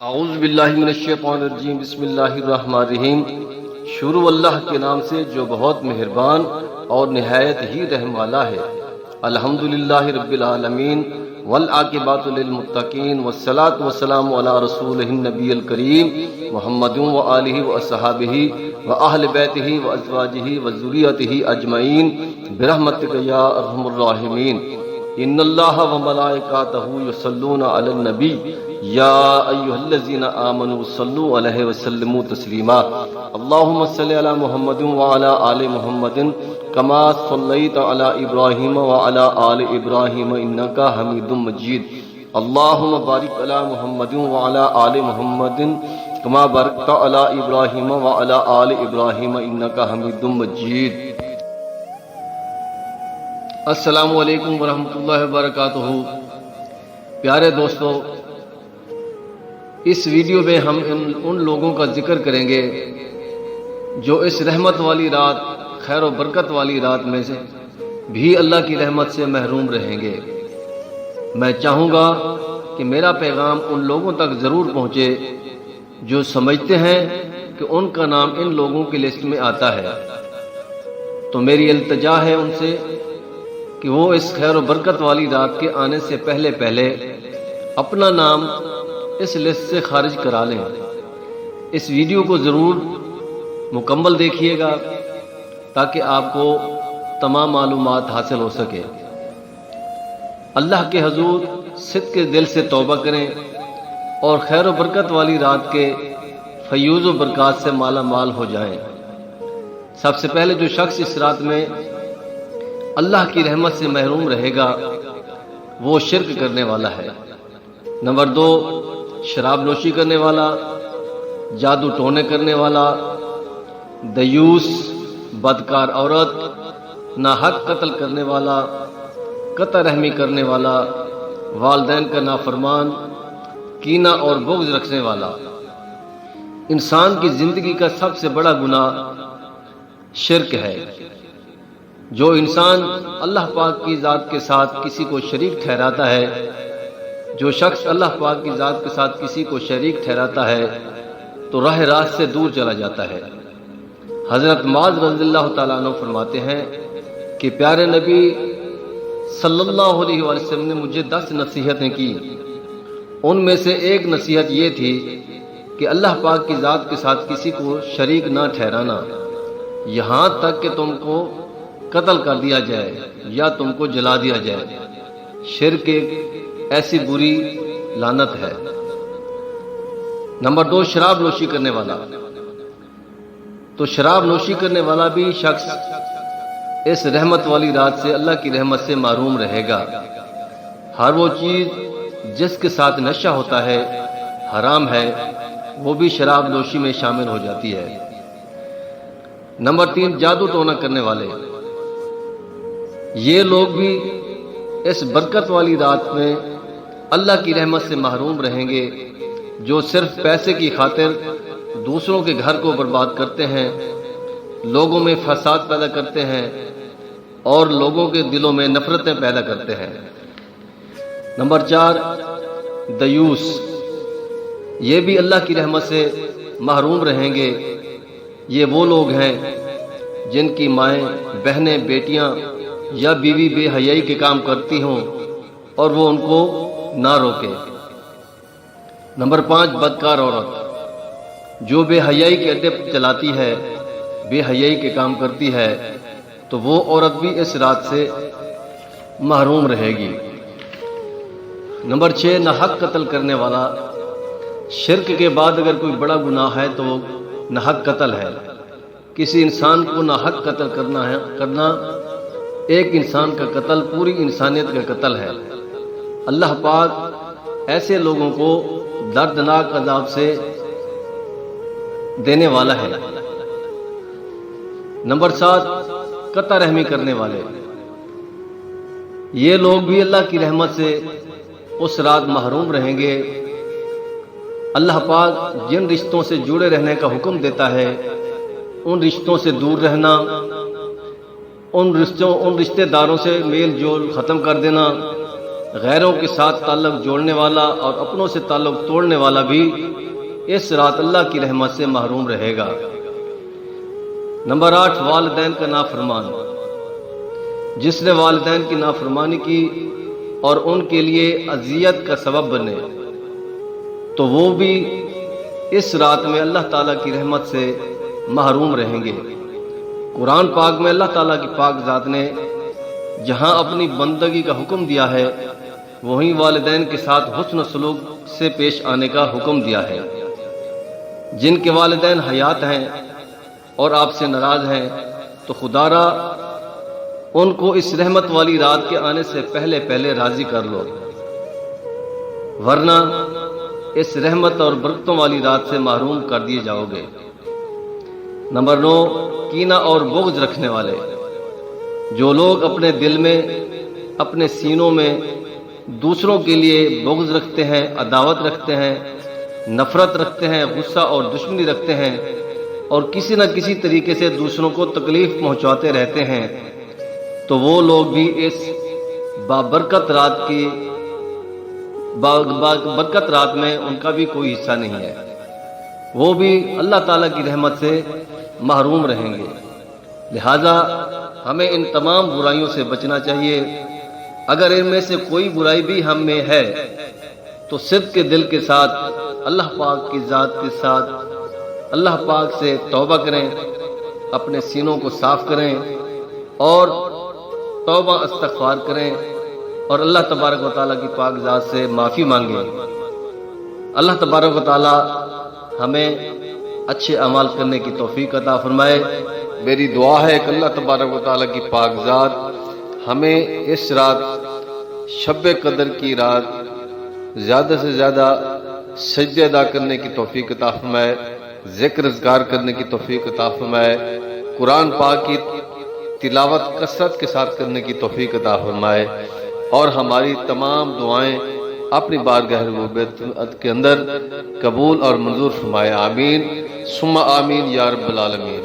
اعوذ باللہ من الشیطان الرجیم، بسم اللہ الرحمن الرحیم۔ شروع اللہ کے نام سے جو بہت مہربان اور نہایت ہی رحم والا ہے۔ الحمدللہ رب العالمین والعاقبۃ للمتقین والصلاۃ والسلام علی رسولہ النبی الکریم محمد وآلہ واصحابہ واہل بیتہ وازواجہ وذریتہ اجمعین برحمتک یا ارحم الراحمین۔ ان اللہ وملائکتہ یصلون علی النبی یا ایھا الذین آمنوا صلوا علیہ وسلموا تسلیما۔ اللہم صل علی محمد وعلی آل محمد کما صلیت علی ابراہیم وعلی آل ابراہیم انک حمید مجید۔ اللہم بارک علی محمد وعلی آل محمد کما بارکت علی ابراہیم وعلی آل ابراہیم انک حمید مجید۔ السلام علیکم ورحمۃ اللہ وبرکاتہ۔ پیارے دوستو، اس ویڈیو میں ہم ان لوگوں کا ذکر کریں گے جو اس رحمت والی رات، خیر و برکت والی رات میں سے بھی اللہ کی رحمت سے محروم رہیں گے۔ میں چاہوں گا کہ میرا پیغام ان لوگوں تک ضرور پہنچے جو سمجھتے ہیں کہ ان کا نام ان لوگوں کی لسٹ میں آتا ہے۔ تو میری التجا ہے ان سے کہ وہ اس خیر و برکت والی رات کے آنے سے پہلے اپنا نام اس لسٹ سے خارج کرا لیں۔ اس ویڈیو کو ضرور مکمل دیکھیے گا تاکہ آپ کو تمام معلومات حاصل ہو سکے۔ اللہ کے حضور صدق کے دل سے توبہ کریں اور خیر و برکت والی رات کے فیوز و برکات سے مالا مال ہو جائیں۔ سب سے پہلے جو شخص اس رات میں اللہ کی رحمت سے محروم رہے گا وہ شرک کرنے والا ہے۔ نمبر 2، شراب نوشی کرنے والا، جادو ٹونے کرنے والا، دیوس، بدکار عورت، ناحق قتل کرنے والا، قطع رحمی کرنے والا، والدین کا نافرمان، کینہ اور بغض رکھنے والا۔ انسان کی زندگی کا سب سے بڑا گناہ شرک ہے۔ جو انسان اللہ پاک کی ذات کے ساتھ کسی کو شریک ٹھہراتا ہے، جو شخص اللہ پاک کی ذات کے ساتھ کسی کو شریک ٹھہراتا ہے تو راہ راست سے دور چلا جاتا ہے۔ حضرت معاذ رضی اللہ تعالیٰ عنہ فرماتے ہیں کہ پیارے نبی صلی اللہ علیہ وسلم نے مجھے 10 نصیحتیں کی۔ ان میں سے ایک نصیحت یہ تھی کہ اللہ پاک کی ذات کے ساتھ کسی کو شریک نہ ٹھہرانا، یہاں تک کہ تم کو قتل کر دیا جائے یا تم کو جلا دیا جائے۔ شرک ایک ایسی بری لعنت ہے۔ نمبر 2، شراب نوشی کرنے والا۔ تو شراب نوشی کرنے والا بھی شخص اس رحمت والی رات سے، اللہ کی رحمت سے محروم رہے گا۔ ہر وہ چیز جس کے ساتھ نشہ ہوتا ہے، حرام ہے، وہ بھی شراب نوشی میں شامل ہو جاتی ہے۔ نمبر 3، جادو ٹونا کرنے والے۔ یہ لوگ بھی اس برکت والی رات میں اللہ کی رحمت سے محروم رہیں گے۔ جو صرف پیسے کی خاطر دوسروں کے گھر کو برباد کرتے ہیں، لوگوں میں فساد پیدا کرتے ہیں اور لوگوں کے دلوں میں نفرتیں پیدا کرتے ہیں۔ نمبر 4، دیوس۔ یہ بھی اللہ کی رحمت سے محروم رہیں گے۔ یہ وہ لوگ ہیں جن کی مائیں، بہنیں، بیٹیاں یا بیوی بے حیائی کے کام کرتی ہوں اور وہ ان کو نہ روکے۔ نمبر 5، بدکار عورت۔ جو بے حیائی کے اڈے چلاتی ہے، بے حیائی کے کام کرتی ہے، تو وہ عورت بھی اس رات سے محروم رہے گی۔ نمبر 6، ناحق قتل کرنے والا۔ شرک کے بعد اگر کوئی بڑا گناہ ہے تو وہ ناحق قتل ہے۔ کسی انسان کو ناحق قتل کرنا ایک انسان کا قتل پوری انسانیت کا قتل ہے۔ اللہ پاک ایسے لوگوں کو دردناک عذاب سے دینے والا ہے۔ نمبر 7، قطع رحمی کرنے والے۔ یہ لوگ بھی اللہ کی رحمت سے اس رات محروم رہیں گے۔ اللہ پاک جن رشتوں سے جڑے رہنے کا حکم دیتا ہے ان رشتوں سے دور رہنا، ان رشتہ داروں سے میل جول ختم کر دینا غیروں کے ساتھ تعلق جوڑنے والا اور اپنوں سے تعلق توڑنے والا بھی اس رات اللہ کی رحمت سے محروم رہے گا۔ نمبر 8، والدین کا نافرمان۔ جس نے والدین کی نافرمانی کی اور ان کے لیے اذیت کا سبب بنے تو وہ بھی اس رات میں اللہ تعالیٰ کی رحمت سے محروم رہیں گے۔ قرآن پاک میں اللہ تعالیٰ کی پاک ذات نے جہاں اپنی بندگی کا حکم دیا ہے وہیں والدین کے ساتھ حسن و سلوک سے پیش آنے کا حکم دیا ہے۔ جن کے والدین حیات ہیں اور آپ سے ناراض ہیں تو خدا را ان کو اس رحمت والی رات کے آنے سے پہلے پہلے راضی کر لو، ورنہ اس رحمت اور برکتوں والی رات سے محروم کر دیے جاؤ گے۔ نمبر 9، کینہ اور بغض رکھنے والے۔ جو لوگ اپنے دل میں، اپنے سینوں میں دوسروں کے لیے بغض رکھتے ہیں، عداوت رکھتے ہیں، نفرت رکھتے ہیں، غصہ اور دشمنی رکھتے ہیں اور کسی نہ کسی طریقے سے دوسروں کو تکلیف پہنچاتے رہتے ہیں تو وہ لوگ بھی اس بابرکت رات میں ان کا بھی کوئی حصہ نہیں ہے، وہ بھی اللہ تعالیٰ کی رحمت سے محروم رہیں گے۔ لہذا ہمیں ان تمام برائیوں سے بچنا چاہیے۔ اگر ان میں سے کوئی برائی بھی ہم میں ہے تو صدق کے دل کے ساتھ اللہ پاک کی ذات کے ساتھ اللہ پاک سے توبہ کریں، اپنے سینوں کو صاف کریں اور توبہ استغفار کریں اور اللہ تبارک و تعالیٰ کی پاک ذات سے معافی مانگیں۔ اللہ تبارک و تعالیٰ ہمیں اچھے اعمال کرنے کی توفیق عطا فرمائے۔ میری دعا ہے کہ اللہ تبارک و تعالیٰ کی پاک ذات ہمیں اس رات شب قدر کی رات زیادہ سے زیادہ سجدے ادا کرنے کی توفیق عطا فرمائے، ذکر اذکار کرنے کی توفیق عطا فرمائے، قرآن پاک کی تلاوت کثرت کے ساتھ کرنے کی توفیق عطا فرمائے اور ہماری تمام دعائیں اپنی بارگاہ ربوبیت کے اندر قبول اور منظور فرمائے۔ آمین ثم آمین یا رب العالمین۔